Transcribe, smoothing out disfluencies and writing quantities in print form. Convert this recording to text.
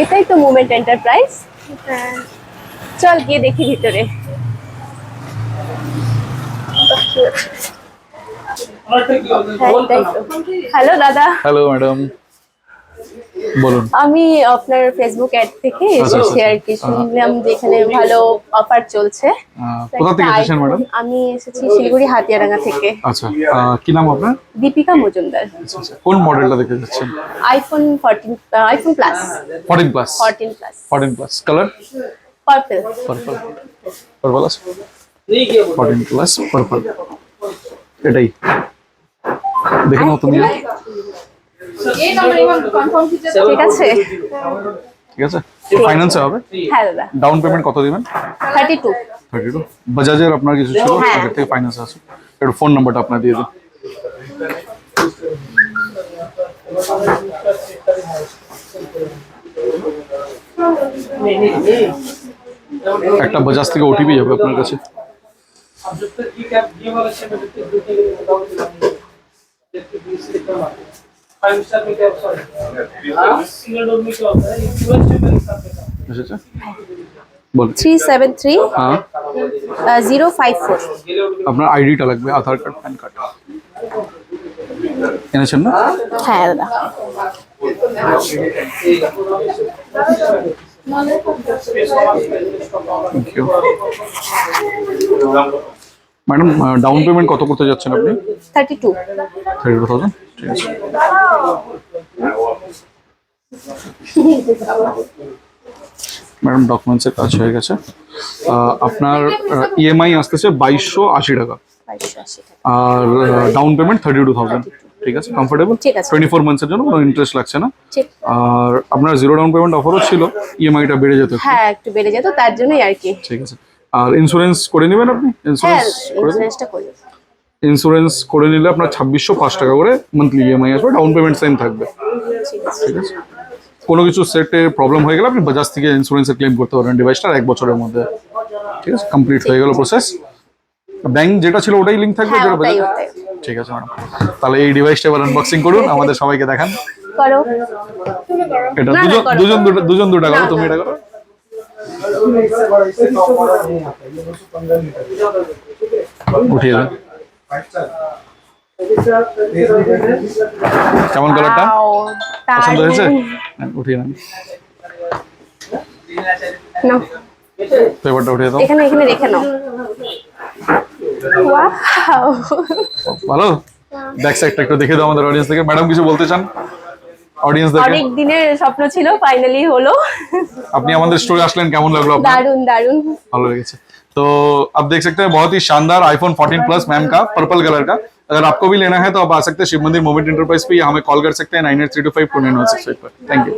এটাই তো movement enterprise. চল গিয়ে দেখি ভিতরে। হ্যালো দাদা। হ্যালো ম্যাডাম, বলুন। আমি আপনার ফেসবুক অ্যাড থেকে এসেছি আর কি, শুনলাম যে এখানে ভালো অফার চলছে। কোথা থেকে এসেছেন ম্যাডাম? আমি এসেছি শিলিগুড়ি হাতিয়ারাঙ্গা থেকে। আচ্ছা, কি নাম আপনার? দীপিকা মজুমদার। আচ্ছা, কোন মডেলটা দেখতে যাচ্ছেন? IPhone 14, iPhone plus. 14 plus. 14 plus colour purple. Purple আছে। 14 প্লাস পার্পল, এটাই দেখে নাও তুমি। ঠিক আছে, ঠিক আছে। ফাইন্যান্সে হবে? হ্যাঁ দাদা। ডাউন পেমেন্ট কত দিবেন? 32। বাজাজের আপনার কিছু ছিল আগে থেকে ফাইন্যান্স আছে? একটু ফোন নাম্বারটা আপনার দিয়ে দিন। একটা বাজাজ থেকে ওটিপি যাবে আপনার কাছে। বলুন। 373 হ্যাঁ 054। আপনার আইডিটা লাগবে, আধার কার্ড, প্যান কার্ড এনেছেন না? হ্যাঁ দাদা। ম্যাডাম ডাউন পেমেন্ট কত করতে যাচ্ছেন আপনি? 32,000। ঠিক আছে। ম্যাডাম ডকুমেন্টসের কাজ হয়ে গেছে। আপনার ইএমআই আসতেছে 2280 টাকা, আর ডাউন পেমেন্ট 32,000। ঠিক আছে, কমফোর্টেবল? 24 মান্থসের জন্য কোনো ইন্টারেস্ট লাগছে না। আর আপনার জিরো ডাউন পেমেন্ট অফারও ছিল, ইএমআইটা বেড়ে যেত। হ্যাঁ একটু বেড়ে যেত, তার জন্যই আর কি। ঠিক আছে। আর ইন্স্যুরেন্স করে নেবেন আপনি? ইন্স্যুরেন্স করে নিলে আপনার 2605 টাকা করে মান্থলি ইএমআই আসবে, ডাউন পেমেন্ট সেম থাকবে। ঠিক আছে। কোনো কিছু সেটে প্রবলেম হয়ে গেলে আপনি বাজাজ থেকে ইন্স্যুরেন্সের ক্লেম করতে পারেন ডিভাইসটার 1 বছরের মধ্যে। ঠিক আছে, কমপ্লিট হয়ে গেল প্রসেস। ব্যাংক যেটা ছিল ওটাই লিঙ্ক থাকবে? ঠিক আছে ম্যাডাম, তাহলে এই ডিভাইসটা এবার আনবক্সিং করুন, আমাদের সবাইকে দেখান। করো। এটা দুজন দুটা করো, তুমি এটা করো। উঠিয়ে দেন। কেমন কালারটা পছন্দ হয়েছে? উঠিয়ে নেন। পেপারটা উঠিয়ে দাও। এখানে রেখে নাও। ওয়াও, ভালো। ব্যাক সাইডটা একটু দেখে দাও আমাদের অডিয়েন্স থেকে। ম্যাডাম কিছু বলতে চান অডিয়েন্স দেখে? অনেক দিনের স্বপ্ন ছিল, ফাইনালি হলো। আপনি আমাদের স্টোরে আসলেন, কেমন লাগলো আপনার? दारुण ভালো লেগেছে। तो आप देख सकते हैं बहुत ही शानदार आईफोन 14 प्लस मैम का पर्पल कलर का। अगर आपको भी लेना है तो आप आ सकते हैं शिव मंदिर मोमेंट एंटरप्राइज पे, या हमें कॉल कर सकते हैं 9832529165 पर। Thank you.